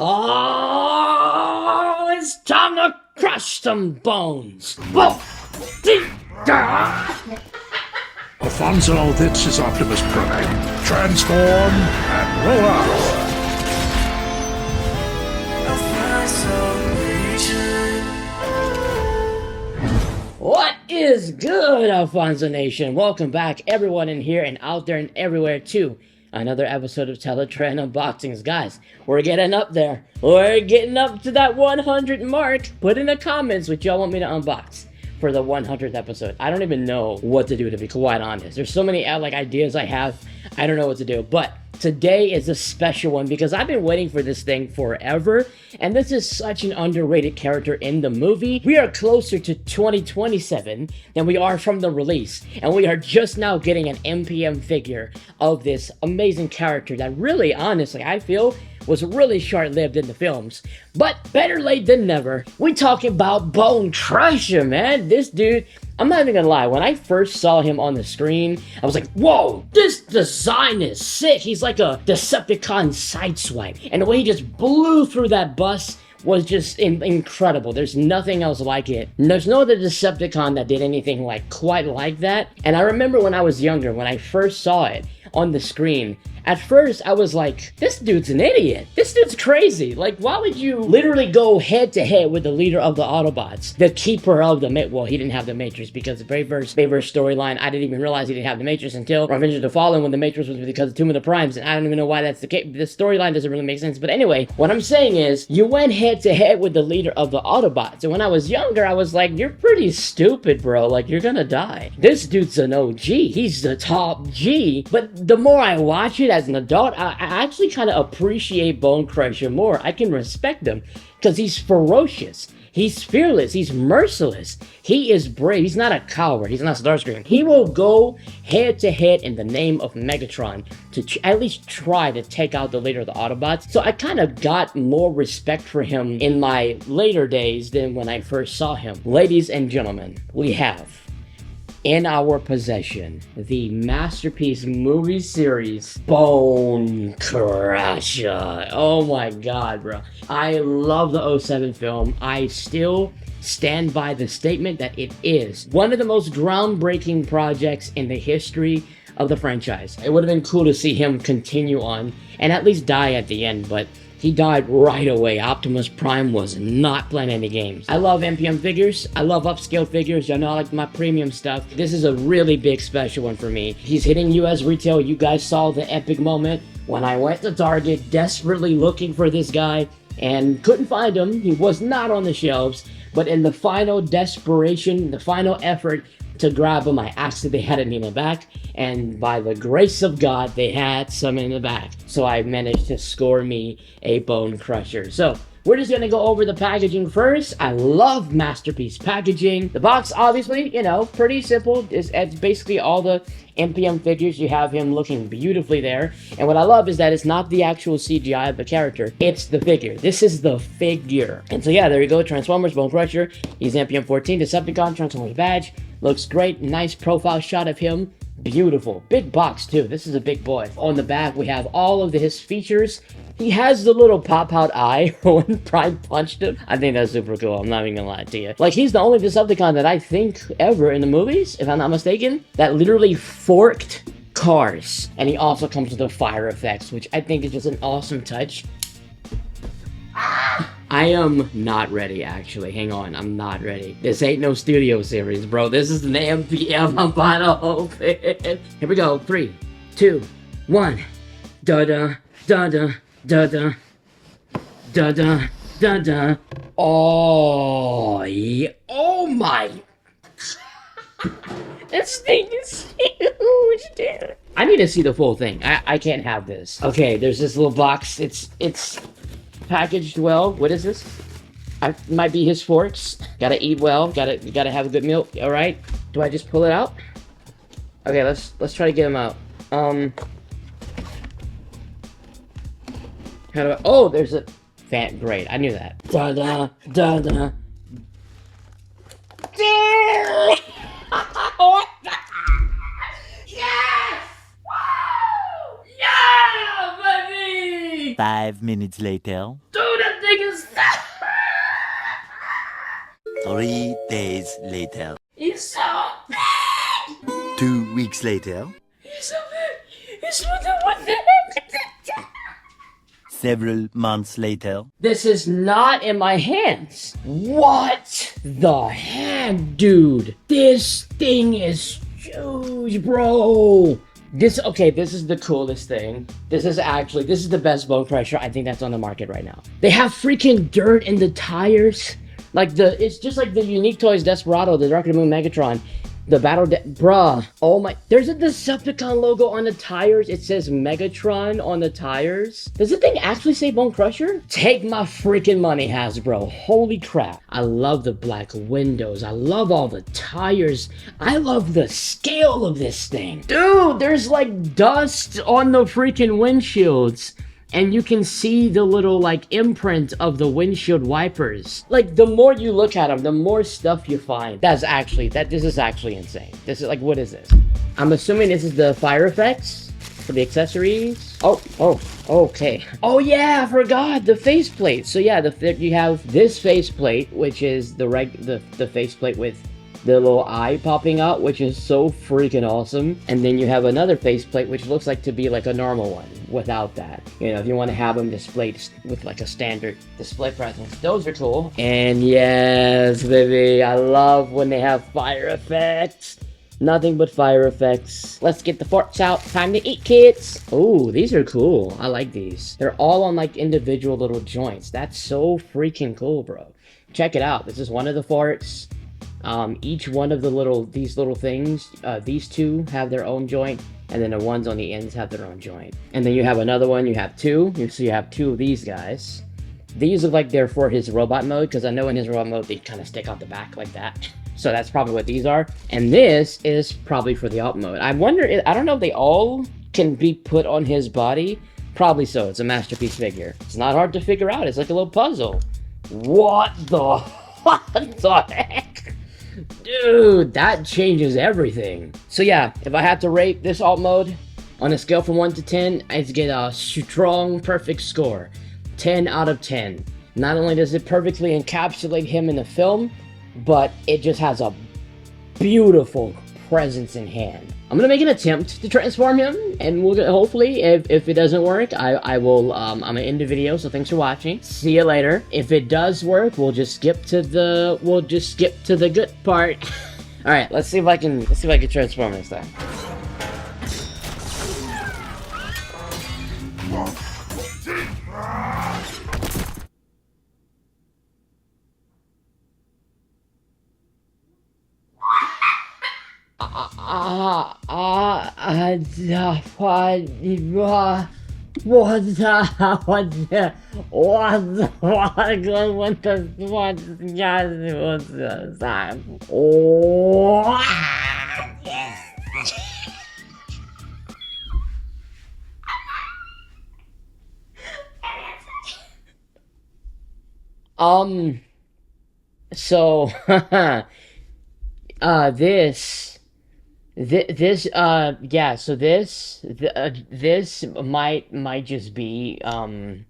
Oh, it's time to crush some bones. Whoa. Alfonso, this is Optimus Prime. Transform and roll out. What is good, Alfonso Nation? Welcome back, everyone in here and out there and everywhere, to another episode of Teletraan Unboxings. Guys, we're getting up there. We're getting up to that 100 mark. Put in the comments what y'all want me to unbox for the 100th episode. I don't even know what to do, to be quite honest. There's so many ideas I have. I don't know what to do, but today is a special one because I've been waiting for this thing forever, and this is such an underrated character in the movie. We are closer to 2027 than we are from the release, and we are just now getting an MPM figure of this amazing character that really, honestly, I feel was really short-lived in the films, but better late than never. We talking about Bonecrusher, man. This dude, I'm not even gonna lie, when I first saw him on the screen, I was like, whoa, this design is sick. He's like a Decepticon sideswipe, and the way he just blew through that bus was just incredible. There's nothing else like it. There's no other Decepticon that did anything quite like that. And I remember when I was younger, when I first saw it on the screen, at first I was like, this dude's an idiot. This dude's crazy. Like, why would you literally go head to head with the leader of the Autobots, the keeper of the well, he didn't have the Matrix, because the very first storyline, I didn't even realize he didn't have the Matrix until Revenge of the Fallen, when the Matrix was because of Tomb of the Primes, and I don't even know why that's the case. The storyline doesn't really make sense. But anyway, what I'm saying is, you went head to head with the leader of the Autobots, and when I was younger, I was like, you're pretty stupid, bro. Like, you're gonna die. This dude's an OG. He's the top G. But the more I watch it as an adult, I actually kind of appreciate Bonecrusher more. I can respect him because he's ferocious. He's fearless. He's merciless. He is brave. He's not a coward. He's not Starscream. He will go head to head in the name of Megatron to at least try to take out the leader of the Autobots. So I kind of got more respect for him in my later days than when I first saw him. Ladies and gentlemen, we have in our possession the masterpiece movie series Bonecrusher. Oh my god, bro. I love the '07 film. I still stand by the statement that it is one of the most groundbreaking projects in the history of the franchise. It would have been cool to see him continue on and at least die at the end, but he died right away. Optimus Prime was not playing any games. I love MPM figures. I love upscale figures. Y'all know I like my premium stuff. This is a really big special one for me. He's hitting US retail. You guys saw the epic moment when I went to Target desperately looking for this guy and couldn't find him. He was not on the shelves. But in the final desperation, the final effort to grab him, I asked if they had any in the back, and by the grace of God, they had some in the back. So I managed to score me a Bonecrusher. So we're just gonna go over the packaging first. I love masterpiece packaging. The box, obviously, you know, pretty simple. It's basically all the MPM figures. You have him looking beautifully there. And what I love is that it's not the actual CGI of the character. It's the figure. This is the figure. And so yeah, there you go. Transformers, Bonecrusher. He's MPM-14, Decepticon, Transformers badge. Looks great. Nice profile shot of him. Beautiful. Big box too. This is a big boy. On the back, we have all of his features. He has the little pop-out eye when Prime punched him. I think that's super cool. I'm not even gonna lie to you. Like, he's the only Decepticon that I think ever in the movies, if I'm not mistaken, that literally forked cars. And he also comes with the fire effects, which I think is just an awesome touch. I am not ready, actually. Hang on, I'm not ready. This ain't no studio series, bro. This is an MPM. I'm about to open. Here we go. 3, 2, 1. Da-da, da-da, da-da, da-da, da-da. Oh, yeah. Oh, my. This thing is huge, dude. I need to see the full thing. I can't have this. Okay, there's this little box. It's packaged well. What is this? Might be his forks. Gotta eat well. Gotta have a good meal. All right. Do I just pull it out? Okay, let's try to get him out. How do I? Oh, there's a fan. Great, I knew that. Da da da da. Yes! Woo! Yeah, baby! 5 minutes later. Dude, 3 days later. He's so bad! 2 weeks later. He's so bad! He's what the heck? Several months later. This is not in my hands. What the heck, dude? This thing is huge, bro. This is the coolest thing. This is the best Bonecrusher I think that's on the market right now. They have freaking dirt in the tires. It's just like the Unique Toys Desperado, the Dark of the Moon Megatron. The bruh. Oh my, there's a Decepticon logo on the tires. It says Megatron on the tires. Does the thing actually say Bonecrusher? Take my freaking money, Hasbro. Holy crap. I love the black windows. I love all the tires. I love the scale of this thing. Dude, there's like dust on the freaking windshields. And you can see the little like imprint of the windshield wipers. Like the more you look at them, the more stuff you find. This is actually insane. This is like, what is this? I'm assuming this is the fire effects for the accessories. Oh, okay. Oh yeah, I forgot the faceplate. So yeah, you have this faceplate, which is the faceplate with the little eye popping out, which is so freaking awesome. And then you have another faceplate, which looks like to be like a normal one without that. You know, if you want to have them displayed with like a standard display presence, those are cool. And yes, baby, I love when they have fire effects. Nothing but fire effects. Let's get the forks out. Time to eat, kids. Oh, these are cool. I like these. They're all on like individual little joints. That's so freaking cool, bro. Check it out. This is one of the forks. Each one of these little things, these two have their own joint, and then the ones on the ends have their own joint. And then you have another one, you have two, so you have two of these guys. These look like they're for his robot mode, because I know in his robot mode they kind of stick out the back like that. So that's probably what these are. And this is probably for the alt mode. I don't know if they all can be put on his body. Probably so, it's a masterpiece figure. It's not hard to figure out, it's like a little puzzle. What the heck? Dude, that changes everything. So yeah, if I had to rate this alt mode on a scale from 1 to 10, I'd get a strong, perfect score. 10 out of 10. Not only does it perfectly encapsulate him in the film, but it just has a beautiful presence in hand. I'm gonna make an attempt to transform him, and we'll hopefully, if it doesn't work, I'm gonna end the video. So thanks for watching. See you later. If it does work, we'll just skip to the good part. All right, let's see if I can transform this time. So this might just be, I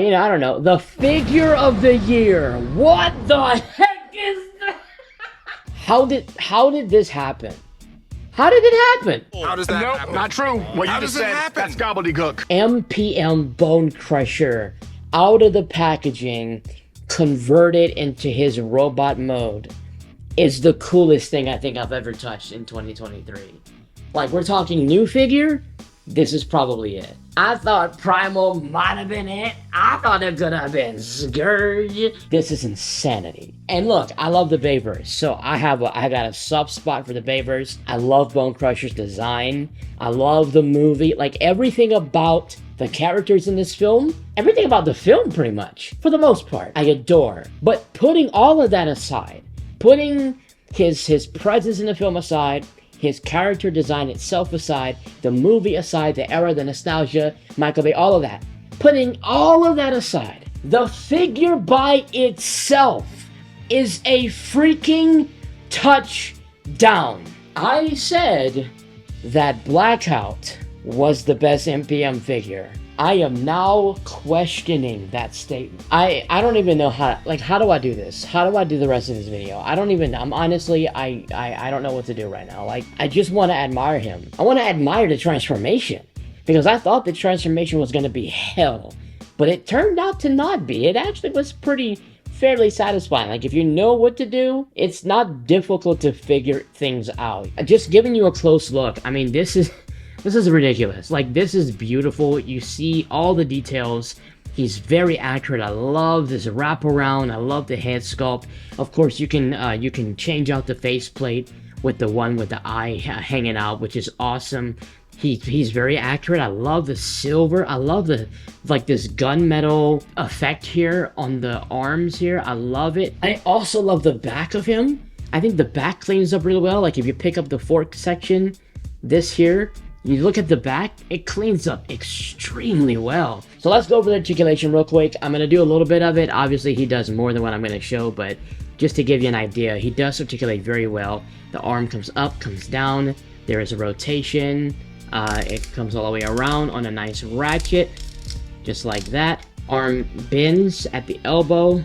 don't know, the figure of the year. What the heck is that? How did this happen? How did it happen? How does that happen? Not true. What you just said, that's gobbledygook. MPM Bonecrusher out of the packaging, converted into his robot mode, is the coolest thing I think I've ever touched in 2023. Like, we're talking new figure, this is probably it. I thought Primal might have been it. I thought it could have been Scourge. This is insanity. And look, I love the Bayverse, so I got a soft spot for the Bayverse. I love Bonecrusher's design. I love the movie. Like, everything about the characters in this film, everything about the film pretty much, for the most part, I adore. But putting all of that aside, putting his presence in the film aside, his character design itself aside, the movie aside, the era, the nostalgia, Michael Bay, all of that. Putting all of that aside, the figure by itself is a freaking touchdown. I said that Blackout was the best MPM figure. I am now questioning that statement. I don't even know how do I do this? How do I do the rest of this video? I don't even, I'm honestly, I don't know what to do right now. Like, I just want to admire him. I want to admire the transformation, because I thought the transformation was going to be hell, but it turned out to not be. It actually was fairly satisfying. Like, if you know what to do, it's not difficult to figure things out. Just giving you a close look, I mean, this is ridiculous. Like, this is beautiful. You see all the details. He's very accurate. I love this wraparound. I love the head sculpt. Of course, you can change out the faceplate with the one with the eye hanging out, which is awesome. He's very accurate. I love the silver. I love the, like, this gunmetal effect here on the arms here. I love it. I also love the back of him. I think the back cleans up really well. Like, if you pick up the fork section, this here, you look at the back, it cleans up extremely well. So let's go over the articulation real quick. I'm going to do a little bit of it. Obviously, he does more than what I'm going to show, but just to give you an idea, he does articulate very well. The arm comes up, comes down. There is a rotation. It comes all the way around on a nice ratchet, just like that. Arm bends at the elbow,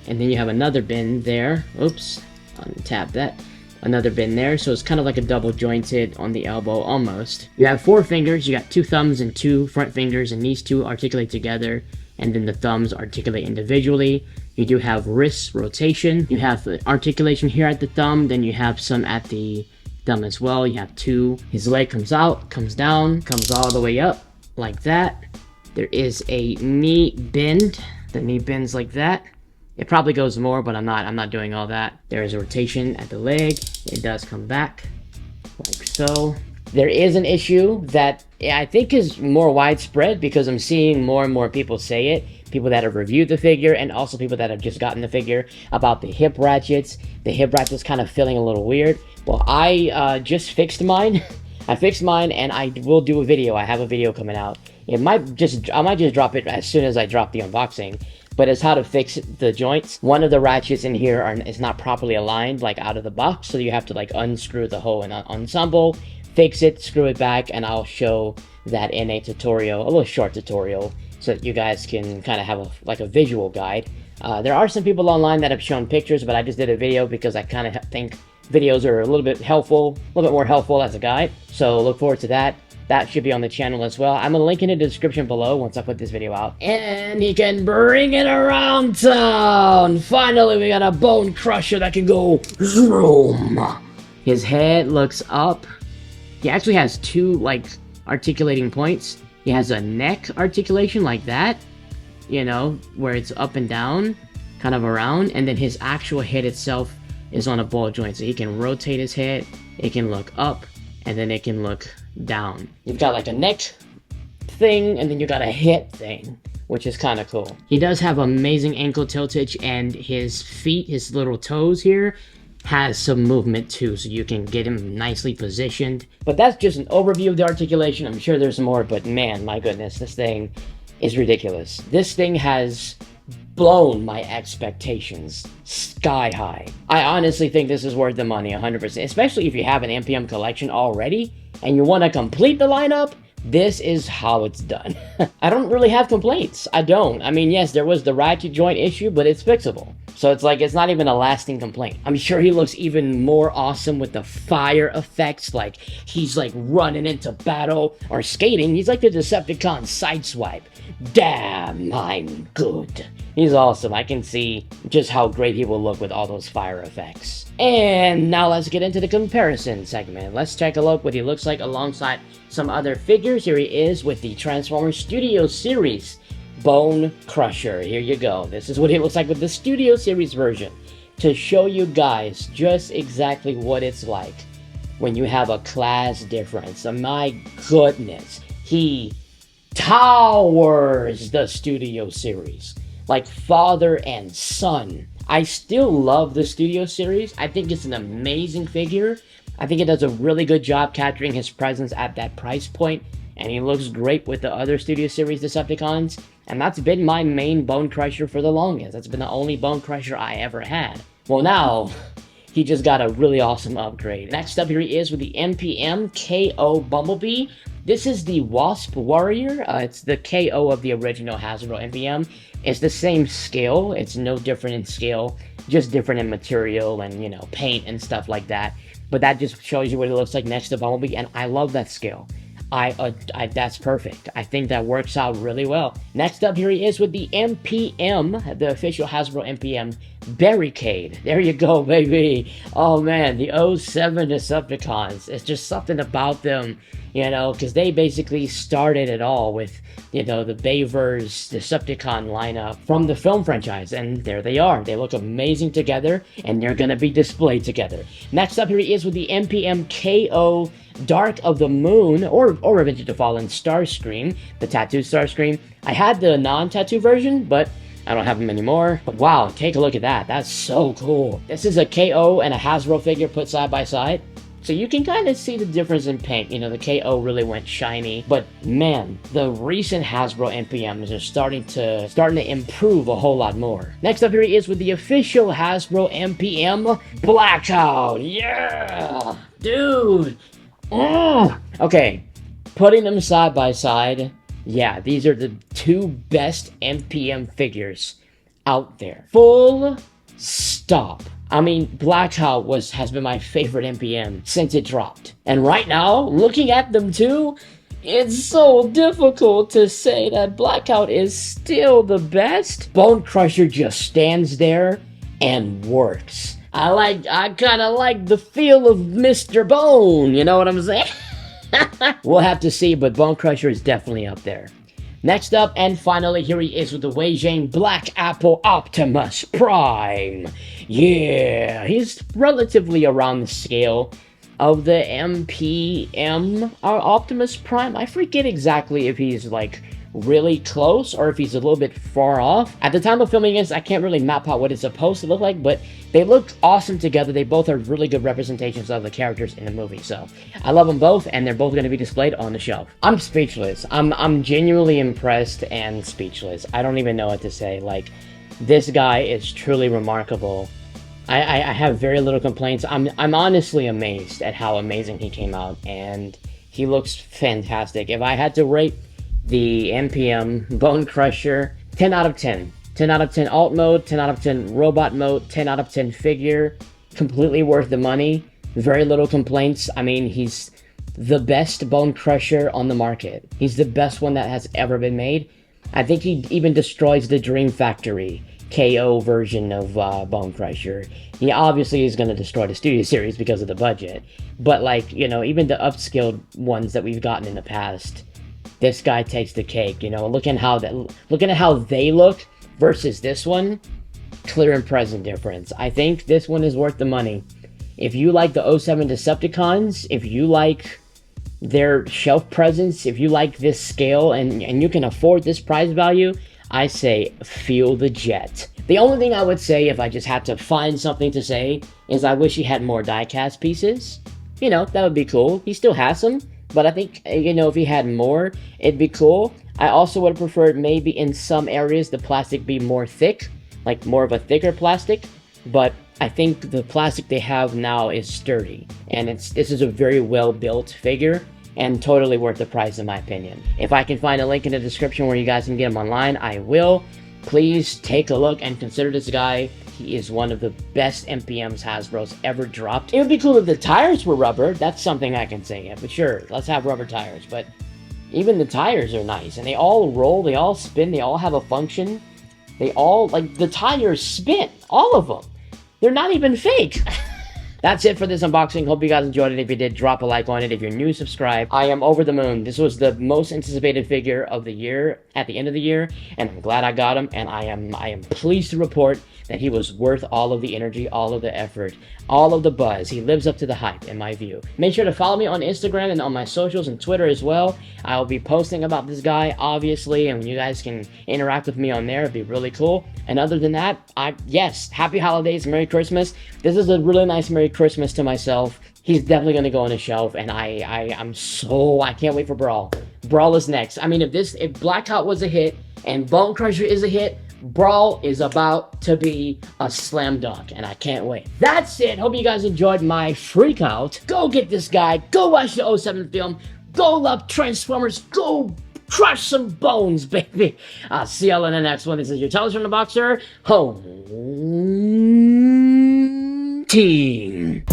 and then you have another bend there. Oops, untap that. Another bend there, so it's kind of like a double jointed on the elbow almost. You have 4 fingers, you got 2 thumbs and 2 front fingers, and these 2 articulate together, and then the thumbs articulate individually. You do have wrist rotation. You have the articulation here at the thumb, then you have some at the thumb as well. You have 2. His leg comes out, comes down, comes all the way up, like that. There is a knee bend. The knee bends like that. It probably goes more, but I'm not doing all that. There is a rotation at the leg. It does come back, like so. There is an issue that I think is more widespread, because I'm seeing more and more people say it. People that have reviewed the figure, and also people that have just gotten the figure, about the hip ratchets. The hip ratchets kind of feeling a little weird. Well, I just fixed mine. I fixed mine, and I will do a video. I have a video coming out. I might just drop it as soon as I drop the unboxing. But it's how to fix the joints. One of the ratchets in here is not properly aligned, like, out of the box, so you have to, like, unscrew the whole ensemble, fix it, screw it back, and I'll show that in a tutorial, a little short tutorial, so that you guys can kind of have a visual guide. There are some people online that have shown pictures, but I just did a video because I kind of think videos are a little bit more helpful as a guide. So look forward to that. That should be on the channel as well. I'm going to link in the description below once I put this video out. And he can bring it around town! Finally, we got a Bonecrusher that can go zoom! His head looks up. He actually has 2, like, articulating points. He has a neck articulation like that, you know, where it's up and down, kind of around. And then his actual head itself is on a ball joint. So he can rotate his head, it can look up, and then it can look down. You've got like a neck thing, and then you got a head thing, which is kind of cool. He does have amazing ankle tiltage, and his feet, his little toes here, has some movement too, so you can get him nicely positioned. But that's just an overview of the articulation. I'm sure there's more, but man, my goodness, this thing is ridiculous. This thing has blown my expectations sky high. I honestly think this is worth the money 100%, especially if you have an MPM collection already and you want to complete the lineup. This is how it's done. I don't really have complaints. I don't. I mean, yes, there was the ratchet joint issue, but it's fixable. So it's like, it's not even a lasting complaint. I'm sure he looks even more awesome with the fire effects, like he's like running into battle or skating. He's like the Decepticon Sideswipe. Damn, I'm good. He's awesome. I can see just how great he will look with all those fire effects. And now let's get into the comparison segment. Let's take a look what he looks like alongside some other figures. Here he is with the Transformers Studio Series Bonecrusher. Here you go. This is what he looks like with the Studio Series version, to show you guys just exactly what it's like when you have a class difference. My goodness, he towers the Studio Series like father and son. I still love the Studio Series. I think it's an amazing figure. I think it does a really good job capturing his presence at that price point, and he looks great with the other Studio Series Decepticons, and that's been my main Bonecrusher for the longest. That's been the only Bonecrusher I ever had. Well, now he just got a really awesome upgrade. Next up, here he is with the MPM KO Bumblebee. This is the Wasp Warrior. It's the KO of the original Hasbro MPM. It's the same scale. It's no different in scale, just different in material and, you know, paint and stuff like that. But that just shows you what it looks like next to Bumblebee, and I love that scale. That's perfect. I think that works out really well. Next up, here he is with the MPM, the official Hasbro MPM Barricade. There you go, baby. Oh man, the 07 Decepticons. It's just something about them, you know, because they basically started it all with, you know, the Bayverse Decepticon lineup from the film franchise, and there they are. They look amazing together, and they're gonna be displayed together. Next up, here he is with the MPM KO Dark of the Moon, or Revenge of the Fallen Starscream, the tattoo Starscream. I had the non-tattoo version, but I don't have them anymore. But wow, take a look at that. That's so cool. This is a KO and a Hasbro figure put side by side. So you can kind of see the difference in paint. You know, the KO really went shiny, but man, the recent Hasbro MPMs are starting to improve a whole lot more. Next up, here he is with the official Hasbro MPM Blackout. Yeah, dude. Okay, putting them side by side, yeah, these are the two best MPM figures out there. Full stop. I mean, Blackout has been my favorite MPM since it dropped. And right now, looking at them too, it's so difficult to say that Blackout is still the best. Bonecrusher just stands there and works. I kind of like the feel of Mr. Bone, you know what I'm saying? We'll have to see, but Bonecrusher is definitely up there. Next up, and finally, here he is with the Wei Zhang Black Apple Optimus Prime. Yeah, he's relatively around the scale of the MPM Optimus Prime. I forget exactly if he's like really close or if he's a little bit far off. At the time of filming this, I can't really map out what it's supposed to look like, but they look awesome together. They both are really good representations of the characters in the movie, so I love them both, and they're both going to be displayed on the shelf. I'm speechless. I'm genuinely impressed and speechless. I don't even know what to say. Like, this guy is truly remarkable. I have very little complaints. I'm honestly amazed at how amazing he came out, and he looks fantastic. If I had to rate the MPM Bonecrusher, 10 out of 10. 10 out of 10 alt mode, 10 out of 10 robot mode, 10 out of 10 figure. Completely worth the money. Very little complaints. I mean, he's the best Bonecrusher on the market. He's the best one that has ever been made. I think he even destroys the Dream Factory KO version of Bonecrusher. He obviously is going to destroy the Studio Series because of the budget. But, like, you know, even the upscaled ones that we've gotten in the past, this guy takes the cake. You know, looking at how they look versus this one, clear and present difference. I think this one is worth the money. If you like the 07 Decepticons, if you like their shelf presence, if you like this scale and you can afford this price value, I say feel the jet. The only thing I would say, if I just had to find something to say, is I wish he had more die-cast pieces. You know, that would be cool. He still has some, but I think, you know, if he had more, it'd be cool. I also would have preferred maybe in some areas the plastic be more thick, like more of a thicker plastic, but I think the plastic they have now is sturdy, and this is a very well-built figure, and totally worth the price in my opinion. If I can find a link in the description where you guys can get him online, I will. Please take a look and consider this guy. He is one of the best MPMs Hasbro's ever dropped. It would be cool if the tires were rubber. That's something I can say, yeah, but sure, let's have rubber tires. But even the tires are nice, and they all roll, they all spin, they all have a function. They all, like, the tires spin, all of them. They're not even fake. That's it for this unboxing. Hope you guys enjoyed it. If you did, drop a like on it. If you're new, subscribe. I am over the moon. This was the most anticipated figure of the year at the end of the year, and I'm glad I got him, and I am pleased to report that he was worth all of the energy, all of the effort, all of the buzz. He lives up to the hype, in my view. Make sure to follow me on Instagram and on my socials and Twitter as well. I'll be posting about this guy, obviously, and you guys can interact with me on there. It'd be really cool. And other than that, yes, happy holidays, Merry Christmas. This is a really nice Merry Christmas to myself. He's definitely going to go on the shelf, and I can't wait for Brawl. Brawl is next. I mean, if Blackout was a hit and Bonecrusher is a hit, Brawl is about to be a slam dunk, and I can't wait. That's it. Hope you guys enjoyed my freak out. Go get this guy. Go watch the 07 film. Go up, Transformers. Go crush some bones, baby. I'll see y'all in the next one. This is your Teletraan Unboxer home team.